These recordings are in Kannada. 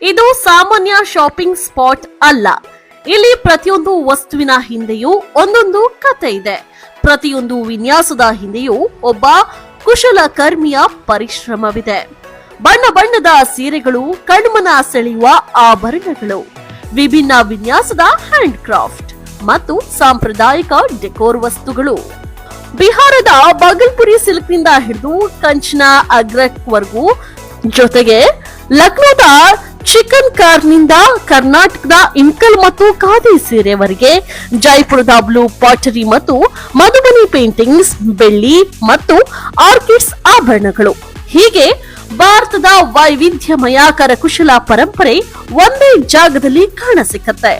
ಇದು ಸಾಮಾನ್ಯ ಶಾಪಿಂಗ್ ಸ್ಪಾಟ್ ಅಲ್ಲ. ಇಲ್ಲಿ ಪ್ರತಿಯೊಂದು ವಸ್ತುವಿನ ಹಿಂದೆಯೂ ಒಂದೊಂದು ಕಥೆ ಇದೆ. ಪ್ರತಿಯೊಂದು ವಿನ್ಯಾಸದ ಹಿಂದೆಯೂ ಒಬ್ಬ ಕುಶಲಕರ್ಮಿಯ ಪರಿಶ್ರಮವಿದೆ. ಬಣ್ಣ ಬಣ್ಣದ ಸೀರೆಗಳು, ಕಣ್ಮನ ಸೆಳೆಯುವ ಆಭರಣಗಳು, ವಿಭಿನ್ನ ವಿನ್ಯಾಸದ ಹ್ಯಾಂಡ್ ಕ್ರಾಫ್ಟ್ ಮತ್ತು ಸಾಂಪ್ರದಾಯಿಕ ಡೆಕೋರ್ ವಸ್ತುಗಳು. ಬಿಹಾರದ ಬಾಗಲ್ಪುರಿ ಸಿಲ್ಕ್ನಿಂದ ಹಿಡಿದು ಕಂಚ್ನ ಅಗ್ರಕ್ವರೆಗೂ, ಜೊತೆಗೆ ಲಕ್ನೋದ ಚಿಕನ್ ಕಾರ್ನಿಂದ ಕರ್ನಾಟಕದ ಇಂಕಲ್ ಮತ್ತು ಖಾದಿ ಸೀರೆವರೆಗೆ, ಜೈಪುರದ ಬ್ಲೂ ಪಾಟರಿ ಮತ್ತು ಮಧುಬನಿ ಪೇಂಟಿಂಗ್ಸ್, ಬೆಳ್ಳಿ ಮತ್ತು ಆರ್ಕಿಡ್ಸ್ ಆಭರಣಗಳು, ಹೀಗೆ ಭಾರತದ ವೈವಿಧ್ಯಮಯ ಕರಕುಶಲ ಪರಂಪರೆ ಒಂದೇ ಜಾಗದಲ್ಲಿ ಕಾಣಸಿಕ್ಕತ್ತೆ.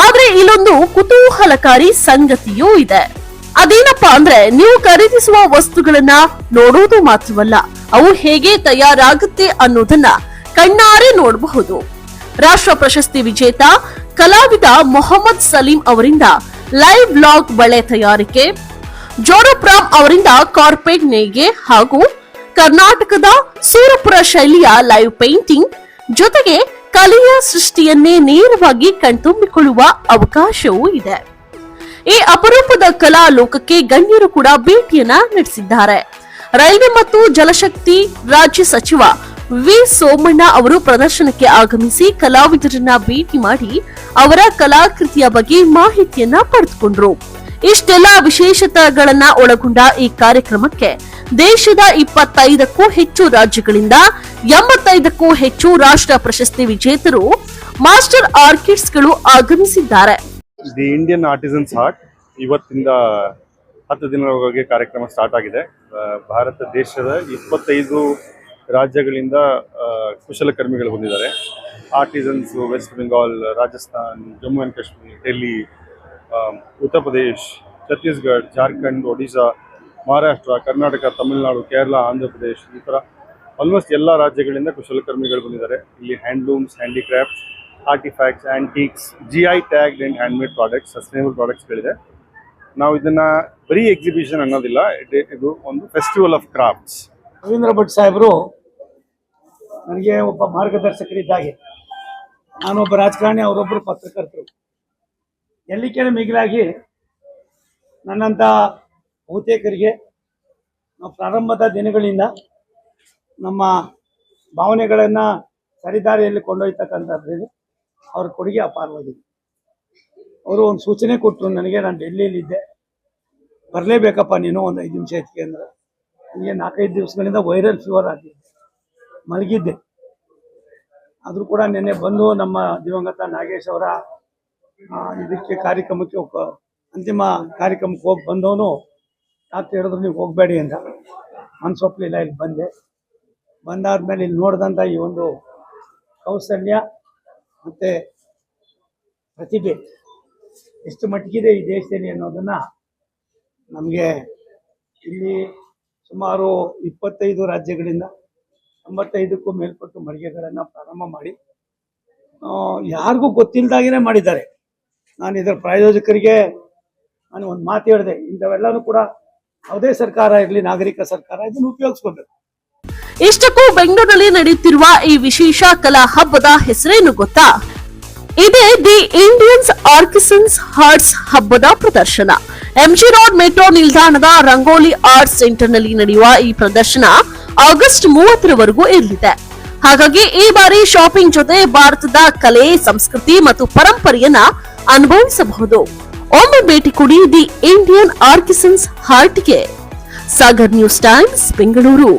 ಆದ್ರೆ ಇಲ್ಲೊಂದು ಕುತೂಹಲಕಾರಿ ಸಂಗತಿಯೂ ಇದೆ. ಅದೇನಪ್ಪಾ ಅಂದ್ರೆ, ನೀವು ಖರೀದಿಸುವ ವಸ್ತುಗಳನ್ನ ನೋಡೋದು ಮಾತ್ರವಲ್ಲ, ಅವು ಹೇಗೆ ತಯಾರಾಗುತ್ತೆ ಅನ್ನೋದನ್ನ ಕಣ್ಣಾರೆ ನೋಡಬಹುದು. ರಾಷ್ಟ್ರ ಪ್ರಶಸ್ತಿ ವಿಜೇತ ಕಲಾವಿದ ಮೊಹಮ್ಮದ್ ಸಲೀಂ ಅವರಿಂದ ಲೈವ್ ಬ್ಲಾಗ್ ಬಳೆ ತಯಾರಿಕೆ, ಜೋರಪ್ರಾಮ್ ಅವರಿಂದ ಕಾರ್ಪೆಟ್ ನೇಯ್ಗೆ ಹಾಗೂ ಕರ್ನಾಟಕದ ಸೂರಪುರ ಶೈಲಿಯ ಲೈವ್ ಪೇಂಟಿಂಗ್ ಜೊತೆಗೆ ಕಲೆಯ ಸೃಷ್ಟಿಯನ್ನೇ ನೇರವಾಗಿ ಕಣ್ತುಂಬಿಕೊಳ್ಳುವ ಅವಕಾಶವೂ ಇದೆ. ಈ ಅಪರೂಪದ ಕಲಾ ಲೋಕಕ್ಕೆ ಗಣ್ಯರು ಕೂಡ ಭೇಟಿಯನ್ನ ನಡೆಸಿದ್ದಾರೆ. ರೈಲ್ವೆ ಮತ್ತು ಜಲಶಕ್ತಿ ರಾಜ್ಯ ಸಚಿವ ವಿ ಸೋಮಣ್ಣ ಅವರು ಪ್ರದರ್ಶನಕ್ಕೆ ಆಗಮಿಸಿ ಕಲಾವಿದರನ್ನ ಭೇಟಿ ಮಾಡಿ ಅವರ ಕಲಾಕೃತಿಯ ಬಗ್ಗೆ ಮಾಹಿತಿಯನ್ನ ಪಡೆದುಕೊಂಡ್ರು. ಇಷ್ಟೆಲ್ಲಾ ವಿಶೇಷತೆಗಳನ್ನ ಒಳಗೊಂಡ ಈ ಕಾರ್ಯಕ್ರಮಕ್ಕೆ ದೇಶದ 25ಕ್ಕೂ ಹೆಚ್ಚು ರಾಜ್ಯಗಳಿಂದ 85ಕ್ಕೂ ಹೆಚ್ಚು ರಾಷ್ಟ್ರ ಪ್ರಶಸ್ತಿ ವಿಜೇತರು, ಮಾಸ್ಟರ್ ಆರ್ಕಿಡ್ಸ್ಗಳು ಆಗಮಿಸಿದ್ದಾರೆ. ದಿ ಇಂಡಿಯನ್ ಆರ್ಟಿಸನ್ಸ್ ಆರ್ಟ್ ಇವತ್ತಿಂದ 10 ದಿನಗಳವರೆಗೆ ಕಾರ್ಯಕ್ರಮ ಸ್ಟಾರ್ಟ್ ಆಗಿದೆ. ಭಾರತ ದೇಶದ 25 ರಾಜ್ಯಗಳಿಂದ ಕುಶಲಕರ್ಮಿಗಳು ಬಂದಿದ್ದಾರೆ. ಆರ್ಟಿಸನ್ಸ್ ವೆಸ್ಟ್ ಬೆಂಗಾಲ್, ರಾಜಸ್ಥಾನ್, ಜಮ್ಮು ಆ್ಯಂಡ್ ಕಾಶ್ಮೀರ್, ಡೆಲ್ಲಿ, ಉತ್ತರ ಪ್ರದೇಶ್, ಛತ್ತೀಸ್ಗಢ, ಜಾರ್ಖಂಡ್, ಒಡಿಶಾ, ಮಹಾರಾಷ್ಟ್ರ, ಕರ್ನಾಟಕ, ತಮಿಳುನಾಡು, ಕೇರಳ, ಆಂಧ್ರ ಪ್ರದೇಶ್, ಈ ಥರ ಆಲ್ಮೋಸ್ಟ್ ಎಲ್ಲ ರಾಜ್ಯಗಳಿಂದ ಕುಶಲಕರ್ಮಿಗಳು ಬಂದಿದ್ದಾರೆ. ಇಲ್ಲಿ handlooms, handicrafts, artefacts, antiques, GI tagged and handmade products, sustainable ಪ್ರಾಡಕ್ಟ್ಸ್ಗಳಿದೆ. ನಾವು ಇದನ್ನ ಬರೀ ಎಕ್ಸಿಬಿಷನ್ ಅನ್ನೋದಿಲ್ಲ, ಇದು ಒಂದು festival of crafts. Ravindra Bhat ಸಾಹೇಬರು ನನಗೆ ಒಬ್ಬ ಮಾರ್ಗದರ್ಶಕರಿದ್ದಾಗೆ, ನಾನೊಬ್ಬ ರಾಜಕಾರಣಿ, ಅವರೊಬ್ಬರು ಪತ್ರಕರ್ತರು. ಎಲ್ಲಿಕೇನ ಮಿಗಿಲಾಗಿ ನನ್ನಂಥ ಬಹುತೇಕರಿಗೆ ನಾವು ಪ್ರಾರಂಭದ ದಿನಗಳಿಂದ ನಮ್ಮ ಭಾವನೆಗಳನ್ನು ಸರಿದಾರಿಯಲ್ಲಿ ಕೊಂಡೊಯ್ತಕ್ಕಂಥದ್ರಲ್ಲಿ ಅವ್ರ ಕೊಡುಗೆ ಅಪಾರವಾಗಿದೆ. ಅವರು ಒಂದು ಸೂಚನೆ ಕೊಟ್ಟರು ನನಗೆ. ನಾನು ಡೆಲ್ಲಿಯಲ್ಲಿದ್ದೆ, ಬರಲೇಬೇಕಪ್ಪ ನೀನು ಒಂದು 5 ನಿಮಿಷ ಹೆಚ್ಚಿಗೆ ಅಂದ್ರೆ. ನನಗೆ 4-5 ದಿವಸಗಳಿಂದ ವೈರಲ್ ಫೀವರ್ ಆಗಿದ್ದೆ, ಮಲಗಿದ್ದೆ. ಆದರೂ ಕೂಡ ನಿನ್ನೆ ಬಂದು ನಮ್ಮ ದಿವಂಗತ ನಾಗೇಶ್ ಅವರ ಇದಕ್ಕೆ ಕಾರ್ಯಕ್ರಮಕ್ಕೆ ಅಂತಿಮ ಕಾರ್ಯಕ್ರಮಕ್ಕೆ ಹೋಗಿ ಬಂದವನು ಡಾಕ್ಟರ್ ಹೇಳಿದ್ರು ನೀವು ಹೋಗಬೇಡಿ ಅಂತ. ಮನಸ್ಸೊಪ್ಪಲಿಲ್ಲ, ಇಲ್ಲಿ ಬಂದೆ. ಬಂದಾದ್ಮೇಲೆ ಇಲ್ಲಿ ನೋಡಿದಂಥ ಈ ಒಂದು ಕೌಶಲ್ಯ ಮತ್ತು ಪ್ರತಿಭೆ ಎಷ್ಟು ಮಟ್ಟಿಗಿದೆ ಈ ದೇಶದಲ್ಲಿ ಅನ್ನೋದನ್ನು ನಮಗೆ ಇಲ್ಲಿ ಸುಮಾರು 25 ರಾಜ್ಯಗಳಿಂದ 95ಕ್ಕೂ ಮೇಲ್ಪಟ್ಟು ಮಳಿಗೆಗಳನ್ನು ಪ್ರಾರಂಭ ಮಾಡಿ ಯಾರಿಗೂ ಗೊತ್ತಿಲ್ಲದಾಗೇ ಮಾಡಿದ್ದಾರೆ. ನಾನು ಇದರ ಪ್ರಾಯೋಜಕರಿಗೆ ನಾನು ಒಂದು ಮಾತು ಹೇಳಿದೆ, ಇಂಥವೆಲ್ಲರೂ ಕೂಡ ಯಾವುದೇ ಸರ್ಕಾರ ಇರಲಿ, ನಾಗರಿಕ ಸರ್ಕಾರ ಇದನ್ನು ಉಪಯೋಗಿಸ್ಕೋಬೇಕು. ಇಷ್ಟಕ್ಕೂ ಬೆಂಗಳೂರಿನಲ್ಲಿ ನಡೆಯುತ್ತಿರುವ ಈ ವಿಶೇಷ ಕಲಾ ಹಬ್ಬದ ಹೆಸರೇನು ಗೊತ್ತಾ? ಇದೇ ದಿ ಇಂಡಿಯನ್ಸ್ ಆರ್ಟಿಸನ್ಸ್ ಆರ್ಟ್ಸ್ ಹಬ್ಬದ ಪ್ರದರ್ಶನ. MG ರೋಡ್ ಮೆಟ್ರೋ ನಿಲ್ದಾಣದ ರಂಗೋಲಿ ಆರ್ಟ್ಸ್ ಸೆಂಟರ್ನಲ್ಲಿ ನಡೆಯುವ ಈ ಪ್ರದರ್ಶನ ಆಗಸ್ಟ್ 30ರವರೆಗೂ ಇರಲಿದೆ. ಹಾಗಾಗಿ ಈ ಬಾರಿ ಶಾಪಿಂಗ್ ಜೊತೆ ಭಾರತದ ಕಲೆ, ಸಂಸ್ಕೃತಿ ಮತ್ತು ಪರಂಪರೆಯನ್ನ ಅನುಭವಿಸಬಹುದು. ಒಮ್ಮೆ ಭೇಟಿ ಕೊಡಿ ದಿ ಇಂಡಿಯನ್ ಆರ್ಟಿಸನ್ಸ್ ಆರ್ಟ್ಗೆ. Sagar News Times, Bengaluru.